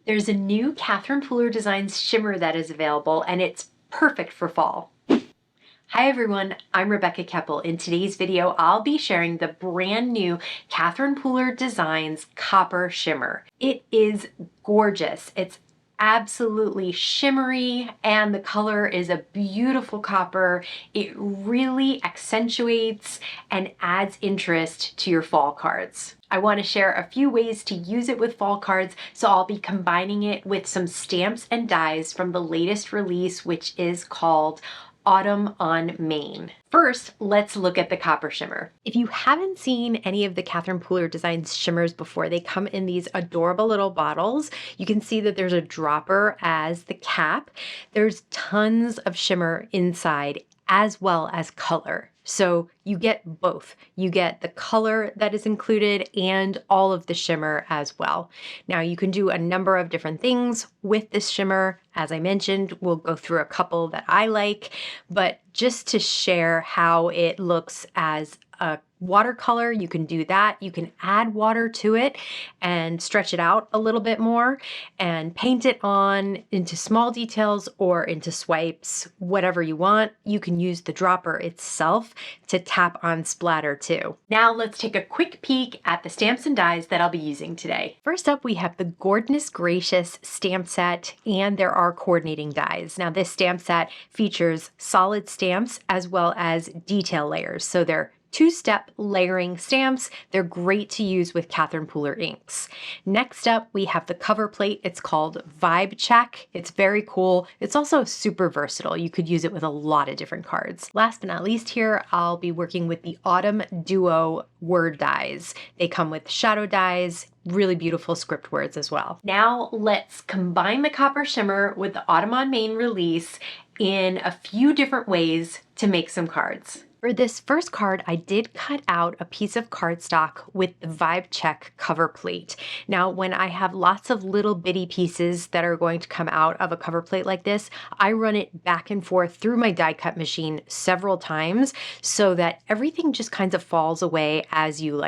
There's a new Catherine Pooler Designs shimmer that is available, and it's perfect for fall. Hi everyone, I'm Rebecca Keppel. In today's video, I'll be sharing the brand new Catherine Pooler Designs Copper Shimmer. It is gorgeous. It's absolutely shimmery and the color is a beautiful copper. It really accentuates and adds interest to your fall cards. I want to share a few ways to use it with fall cards, so I'll be combining it with some stamps and dies from the latest release, which is called Autumn on Main. First, let's look at the copper shimmer. If you haven't seen any of the Catherine Pooler Designs shimmers before, they come in these adorable little bottles. You can see that there's a dropper as the cap. There's tons of shimmer inside as well as color. So you get both. You get the color that is included and all of the shimmer as well. Now you can do a number of different things with this shimmer. As I mentioned, we'll go through a couple that I like, but just to share how it looks as a watercolor, you can do that. You can add water to it and stretch it out a little bit more and paint it on into small details or into swipes, whatever you want. You can use the dropper itself to tap on splatter too. Now let's take a quick peek at the stamps and dies that I'll be using today. First up, we have the Gourd-ness Gracious stamp set, and there are coordinating dies. Now this stamp set features solid stamps as well as detail layers. So they're two-step layering stamps. They're great to use with Catherine Pooler inks. Next up, we have the cover plate. It's called Vibe Check. It's very cool. It's also super versatile. You could use it with a lot of different cards. Last but not least here, I'll be working with the Autumn Duo word dies. They come with shadow dies, really beautiful script words as well. Now let's combine the copper shimmer with the Autumn on Main release in a few different ways to make some cards. For this first card, I did cut out a piece of cardstock with the Vibe Check cover plate. Now, when I have lots of little bitty pieces that are going to come out of a cover plate like this, I run it back and forth through my die cut machine several times so that everything just kind of falls away as you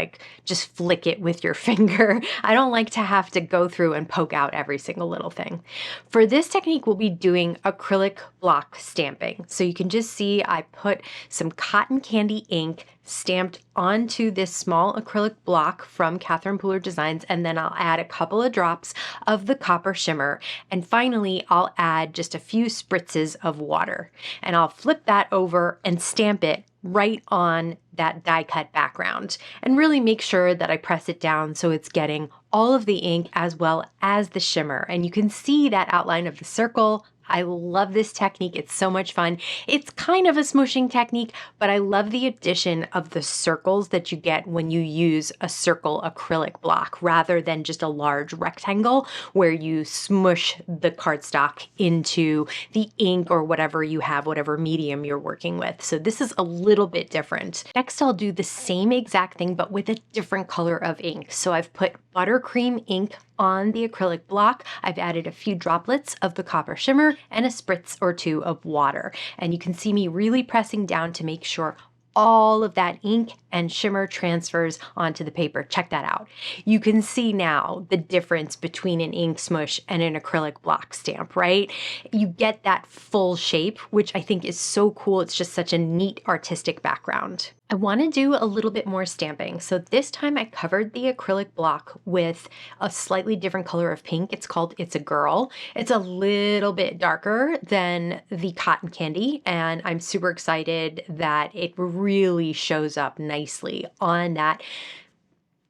just flick it with your finger. I don't like to have to go through and poke out every single little thing. For this technique, we'll be doing acrylic block stamping. So you can just see I put some cotton candy ink stamped onto this small acrylic block from Catherine Pooler Designs, and then I'll add a couple of drops of the copper shimmer, and finally I'll add just a few spritzes of water, and I'll flip that over and stamp it right on that die cut background, and really make sure that I press it down so it's getting all of the ink as well as the shimmer. And you can see that outline of the circle. I love this technique. It's so much fun. It's kind of a smooshing technique, but I love the addition of the circles that you get when you use a circle acrylic block rather than just a large rectangle where you smush the cardstock into the ink or whatever you have, whatever medium you're working with. So this is a little bit different. Next, I'll do the same exact thing, but with a different color of ink. So I've put buttercream ink on the acrylic block. I've added a few droplets of the copper shimmer and a spritz or two of water. And you can see me really pressing down to make sure all of that ink and shimmer transfers onto the paper. Check that out. You can see now the difference between an ink smush and an acrylic block stamp, right? You get that full shape, which I think is so cool. It's just such a neat artistic background. I want to do a little bit more stamping. So this time I covered the acrylic block with a slightly different color of pink. It's called It's a Girl. It's a little bit darker than the cotton candy, and I'm super excited that it really shows up nicely on that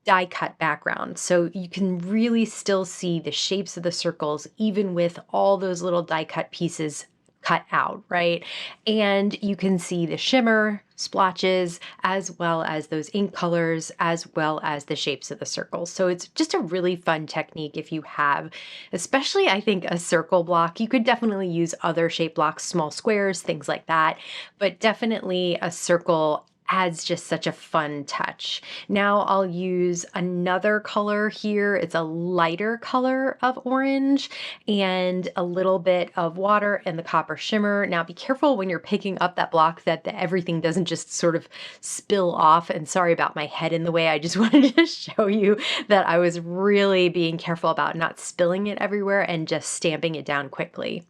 die cut background. So you can really still see the shapes of the circles even with all those little die cut pieces cut out, right? And you can see the shimmer splotches as well as those ink colors as well as the shapes of the circles. So it's just a really fun technique if you have, especially I think a circle block. You could definitely use other shape blocks, small squares, things like that, but definitely a circle adds just such a fun touch. Now I'll use another color here. It's a lighter color of orange and a little bit of water and the copper shimmer. Now be careful when you're picking up that block that everything doesn't just sort of spill off. And sorry about my head in the way. I just wanted to show you that I was really being careful about not spilling it everywhere and just stamping it down quickly.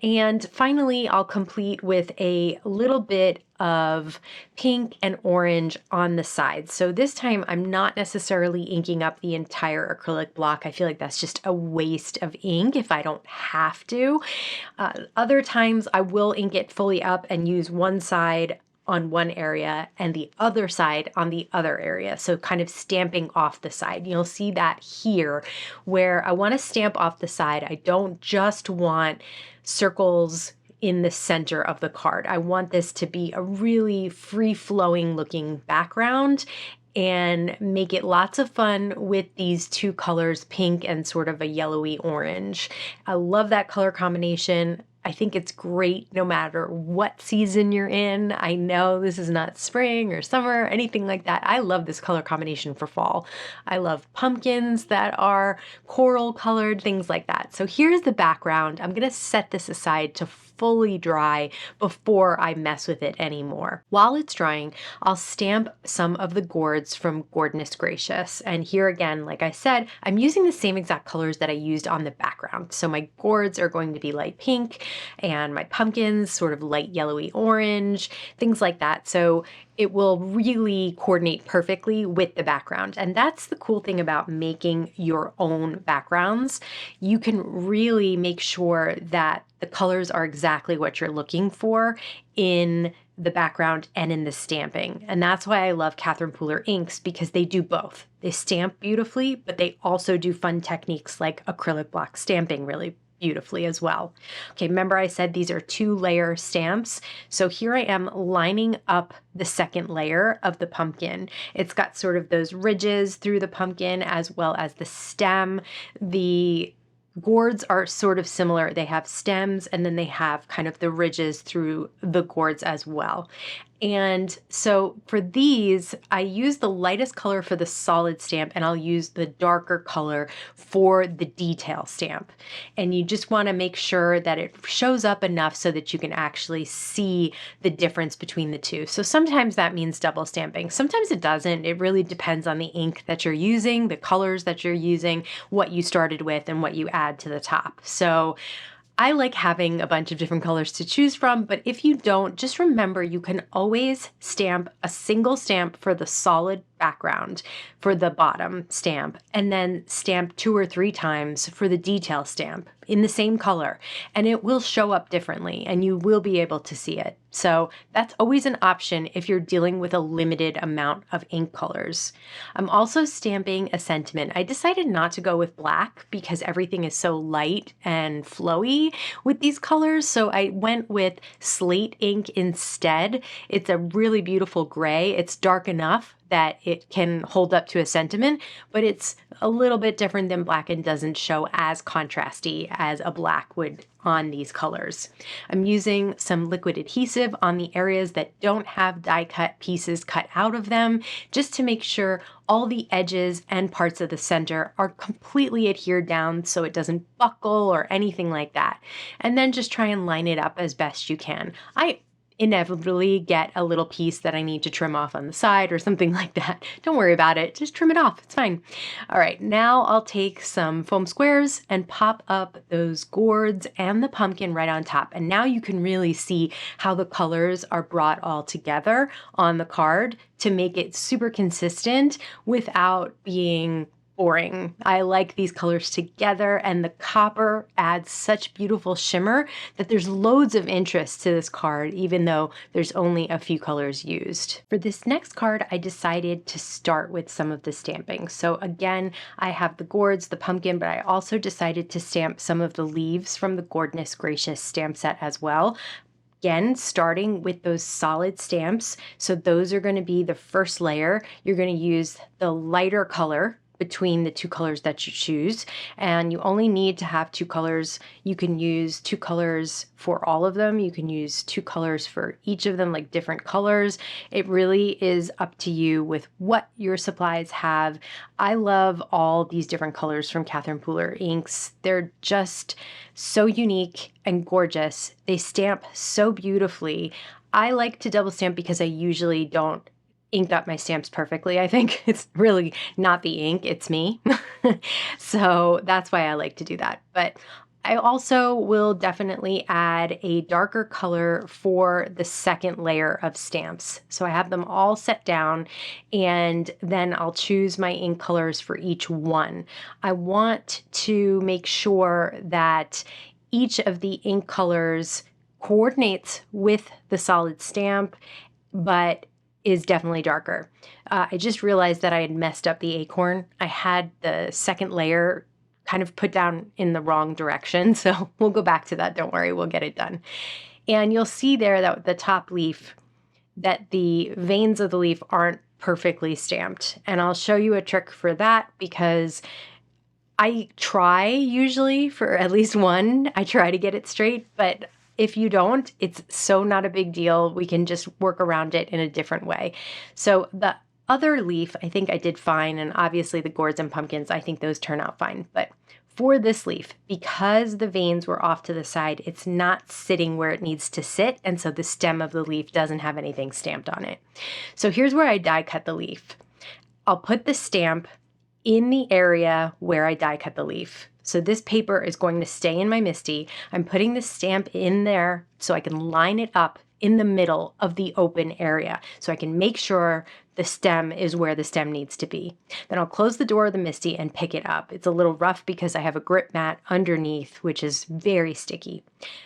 And finally, I'll complete with a little bit of pink and orange on the sides. So this time I'm not necessarily inking up the entire acrylic block. I feel like that's just a waste of ink if I don't have to. Other times I will ink it fully up and use one side on one area and the other side on the other area. So kind of stamping off the side. You'll see that here where I want to stamp off the side. I don't just want circles in the center of the card. I want this to be a really free-flowing looking background and make it lots of fun with these two colors, pink and sort of a yellowy orange. I love that color combination. I think it's great no matter what season you're in. I know this is not spring or summer or anything like that. I love this color combination for fall. I love pumpkins that are coral colored, things like that. So here's the background. I'm gonna set this aside to fully dry before I mess with it anymore. While it's drying, I'll stamp some of the gourds from Gourd-ness Gracious. And here again, like I said, I'm using the same exact colors that I used on the background. So my gourds are going to be light pink and my pumpkins sort of light yellowy orange, things like that. So it will really coordinate perfectly with the background. And that's the cool thing about making your own backgrounds. You can really make sure that the colors are exactly what you're looking for in the background and in the stamping. And that's why I love Catherine Pooler inks, because they do both. They stamp beautifully, but they also do fun techniques like acrylic block stamping really beautifully as well. Okay, remember I said these are 2-layer stamps. So here I am lining up the second layer of the pumpkin. It's got sort of those ridges through the pumpkin as well as the stem. The gourds are sort of similar. They have stems and then they have kind of the ridges through the gourds as well. And so for these, I use the lightest color for the solid stamp and I'll use the darker color for the detail stamp. And you just want to make sure that it shows up enough so that you can actually see the difference between the two. So sometimes that means double stamping. Sometimes it doesn't. It really depends on the ink that you're using, the colors that you're using, what you started with, and what you add to the top. So I like having a bunch of different colors to choose from, but if you don't, just remember you can always stamp a single stamp for the solid background for the bottom stamp, and then stamp 2 or 3 times for the detail stamp in the same color, and it will show up differently and you will be able to see it. So that's always an option if you're dealing with a limited amount of ink colors. I'm also stamping a sentiment. I decided not to go with black because everything is so light and flowy with these colors, so I went with slate ink instead. It's a really beautiful gray. It's dark enough that it can hold up to a sentiment, but it's a little bit different than black and doesn't show as contrasty as a black would on these colors. I'm using some liquid adhesive on the areas that don't have die cut pieces cut out of them, just to make sure all the edges and parts of the center are completely adhered down so it doesn't buckle or anything like that. And then just try and line it up as best you can. I inevitably get a little piece that I need to trim off on the side or something like that. Don't worry about it. Just trim it off. It's fine. All right, now I'll take some foam squares and pop up those gourds and the pumpkin right on top. And now you can really see how the colors are brought all together on the card to make it super consistent without being boring. I like these colors together, and the copper adds such beautiful shimmer that there's loads of interest to this card, even though there's only a few colors used. For this next card, I decided to start with some of the stamping. So again, I have the gourds, the pumpkin, but I also decided to stamp some of the leaves from the Gourd-ness Gracious stamp set as well. Again, starting with those solid stamps. So those are going to be the first layer. You're going to use the lighter color between the two colors that you choose, and you only need to have two colors. You can use two colors for all of them. You can use two colors for each of them, like different colors. It really is up to you with what your supplies have. I love all these different colors from Catherine Pooler inks. They're just so unique and gorgeous. They stamp so beautifully. I like to double stamp because I usually don't ink up my stamps perfectly. I think it's really not the ink, it's me. So that's why I like to do that. But I also will definitely add a darker color for the second layer of stamps. So I have them all set down, and then I'll choose my ink colors for each one. I want to make sure that each of the ink colors coordinates with the solid stamp, but is definitely darker. I just realized that I had messed up the acorn. I had the second layer kind of put down in the wrong direction, so we'll go back to that. Don't worry, we'll get it done. And you'll see there that the top leaf, that the veins of the leaf aren't perfectly stamped. And I'll show you a trick for that, because I try usually for at least one. I try to get it straight, but if you don't, it's so not a big deal. We can just work around it in a different way. So the other leaf, I think I did fine. And obviously the gourds and pumpkins, I think those turn out fine. But for this leaf, because the veins were off to the side, it's not sitting where it needs to sit. And so the stem of the leaf doesn't have anything stamped on it. So here's where I die cut the leaf. I'll put the stamp in the area where I die cut the leaf. So this paper is going to stay in my Misti. I'm putting the stamp in there so I can line it up in the middle of the open area, so I can make sure the stem is where the stem needs to be. Then I'll close the door of the Misti and pick it up. It's a little rough because I have a grip mat underneath, which is very sticky.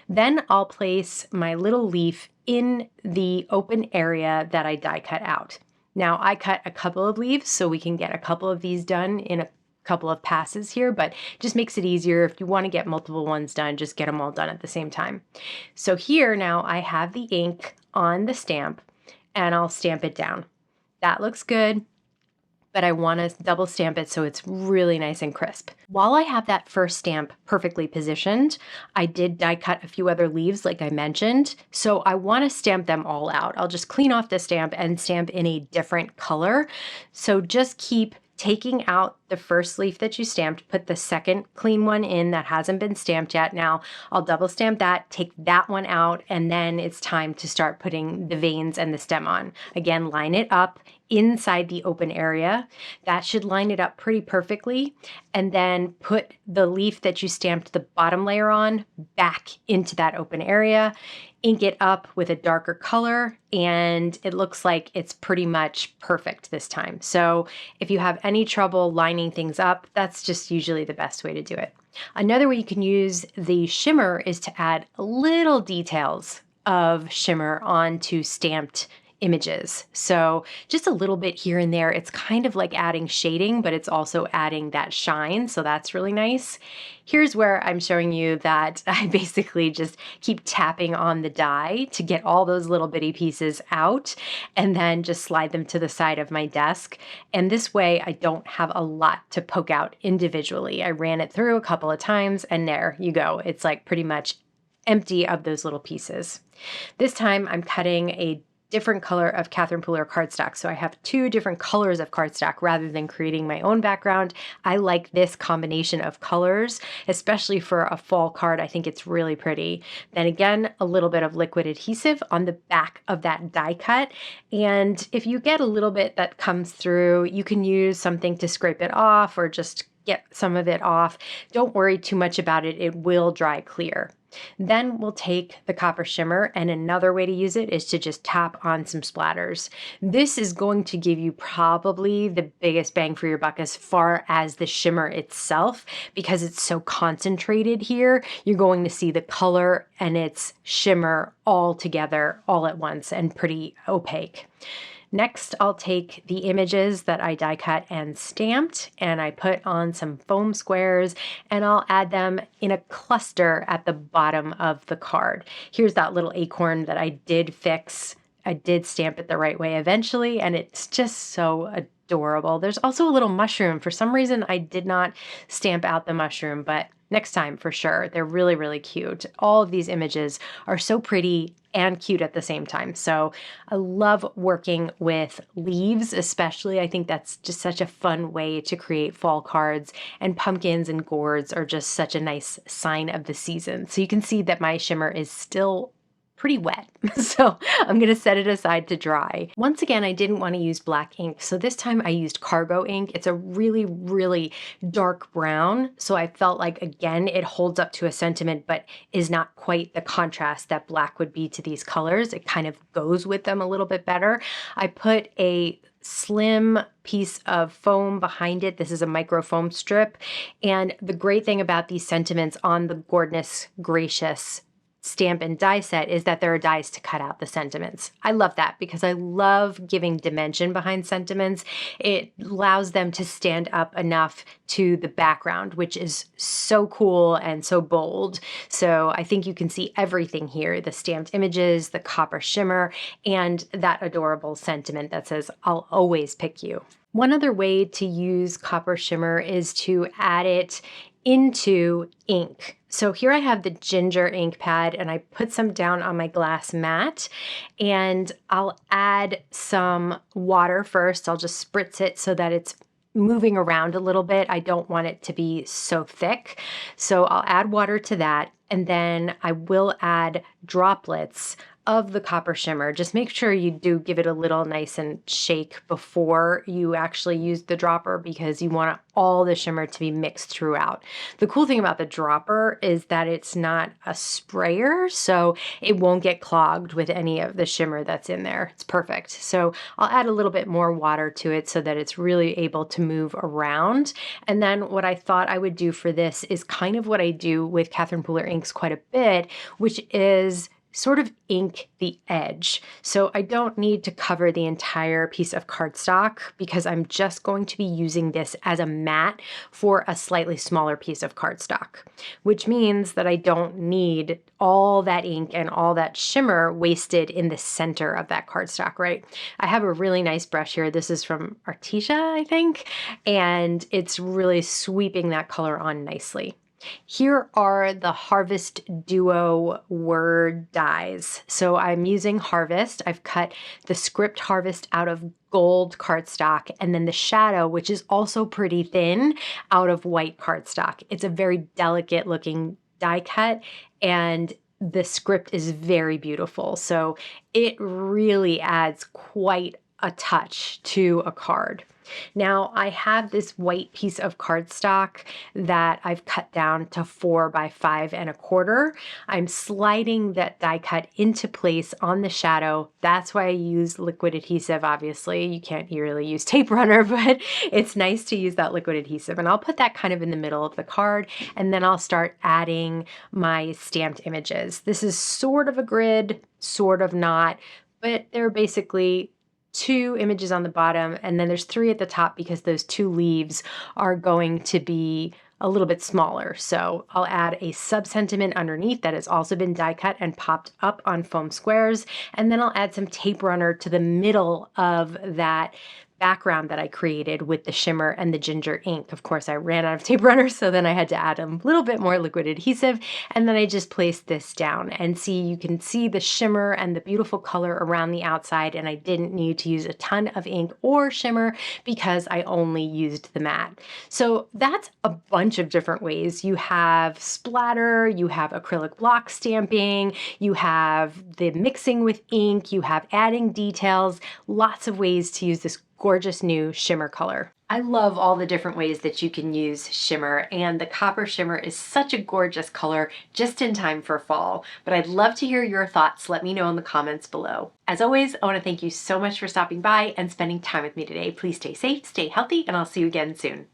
Then I'll place my little leaf in the open area that I die cut out. Now I cut a couple of leaves so we can get a couple of these done in a couple of passes here, but just makes it easier. If you want to get multiple ones done, just get them all done at the same time. So here now I have the ink on the stamp, and I'll stamp it down. That looks good, but I want to double stamp it so it's really nice and crisp. While I have that first stamp perfectly positioned, I did die cut a few other leaves like I mentioned, so I want to stamp them all out. I'll just clean off the stamp and stamp in a different color. So just keep taking out the first leaf that you stamped, put the second clean one in that hasn't been stamped yet. Now I'll double stamp that, take that one out, and then it's time to start putting the veins and the stem on. Again, line it up inside the open area. That should line it up pretty perfectly. And then put the leaf that you stamped the bottom layer on back into that open area. Ink it up with a darker color, and it looks like it's pretty much perfect this time. So if you have any trouble lining things up, that's just usually the best way to do it. Another way you can use the shimmer is to add little details of shimmer onto stamped images. So just a little bit here and there. It's kind of like adding shading, but it's also adding that shine. So that's really nice. Here's where I'm showing you that I basically just keep tapping on the die to get all those little bitty pieces out, and then just slide them to the side of my desk. And this way I don't have a lot to poke out individually. I ran it through a couple of times, and there you go. It's like pretty much empty of those little pieces. This time I'm cutting a different color of Catherine Pooler cardstock. So I have two different colors of cardstock rather than creating my own background. I like this combination of colors, especially for a fall card. I think it's really pretty. Then again, a little bit of liquid adhesive on the back of that die cut. And if you get a little bit that comes through, you can use something to scrape it off or just get some of it off. Don't worry too much about it. It will dry clear. Then we'll take the copper shimmer, and another way to use it is to just tap on some splatters. This is going to give you probably the biggest bang for your buck as far as the shimmer itself, because it's so concentrated here. You're going to see the color and its shimmer all together all at once and pretty opaque. Next, I'll take the images that I die cut and stamped, and I put on some foam squares, and I'll add them in a cluster at the bottom of the card. Here's that little acorn that I did fix. I did stamp it the right way eventually, and it's just so adorable. There's also a little mushroom. For some reason, I did not stamp out the mushroom, but next time for sure. They're really, really cute. All of these images are so pretty and cute at the same time. So I love working with leaves, especially. I think that's just such a fun way to create fall cards, and pumpkins and gourds are just such a nice sign of the season. So you can see that my shimmer is still pretty wet. So I'm going to set it aside to dry. Once again, I didn't want to use black ink. So this time I used cargo ink. It's a really, really dark brown. So I felt like, again, it holds up to a sentiment, but is not quite the contrast that black would be to these colors. It kind of goes with them a little bit better. I put a slim piece of foam behind it. This is a micro foam strip. And the great thing about these sentiments on the Gourd-ness Gracious stamp and die set is that there are dies to cut out the sentiments. I love that because I love giving dimension behind sentiments. It allows them to stand up enough to the background, which is so cool and so bold. So I think you can see everything here, the stamped images, the copper shimmer, and that adorable sentiment that says, "I'll always pick you." One other way to use copper shimmer is to add it into ink. So here I have the ginger ink pad, and I put some down on my glass mat, and I'll add some water first. I'll just spritz it so that it's moving around a little bit. I don't want it to be so thick. So I'll add water to that, and then I will add droplets of the copper shimmer. Just make sure you do give it a little nice and shake before you actually use the dropper, because you want all the shimmer to be mixed throughout. The cool thing about the dropper is that it's not a sprayer, so it won't get clogged with any of the shimmer that's in there. It's perfect. So I'll add a little bit more water to it so that it's really able to move around. And then what I thought I would do for this is kind of what I do with Catherine Pooler inks quite a bit, which is sort of ink the edge. So I don't need to cover the entire piece of cardstock because I'm just going to be using this as a mat for a slightly smaller piece of cardstock, which means that I don't need all that ink and all that shimmer wasted in the center of that cardstock, right? I have a really nice brush here. This is from Artesia, I think, and it's really sweeping that color on nicely. Here are the Harvest Duo word dies. So I'm using Harvest. I've cut the script Harvest out of gold cardstock, and then the shadow, which is also pretty thin, out of white cardstock. It's a very delicate looking die cut, and the script is very beautiful. So it really adds quite a touch to a card. Now I have this white piece of cardstock that I've cut down to 4 by 5 1/4. I'm sliding that die cut into place on the shadow. That's why I use liquid adhesive. Obviously, you can't really use tape runner, but it's nice to use that liquid adhesive. And I'll put that kind of in the middle of the card, and then I'll start adding my stamped images. This is sort of a grid, sort of not, but they're basically 2 images on the bottom, and then there's 3 at the top because those 2 leaves are going to be a little bit smaller. So I'll add a sub-sentiment underneath that has also been die cut and popped up on foam squares, and then I'll add some tape runner to the middle of that background that I created with the shimmer and the ginger ink. Of course, I ran out of tape runner, so then I had to add a little bit more liquid adhesive, and then I just placed this down. And see, you can see the shimmer and the beautiful color around the outside, and I didn't need to use a ton of ink or shimmer because I only used the mat. So that's a bunch of different ways. You have splatter, you have acrylic block stamping, you have the mixing with ink, you have adding details, lots of ways to use this gorgeous new shimmer color. I love all the different ways that you can use shimmer, and the copper shimmer is such a gorgeous color just in time for fall. But I'd love to hear your thoughts. Let me know in the comments below. As always, I want to thank you so much for stopping by and spending time with me today. Please stay safe, stay healthy, and I'll see you again soon.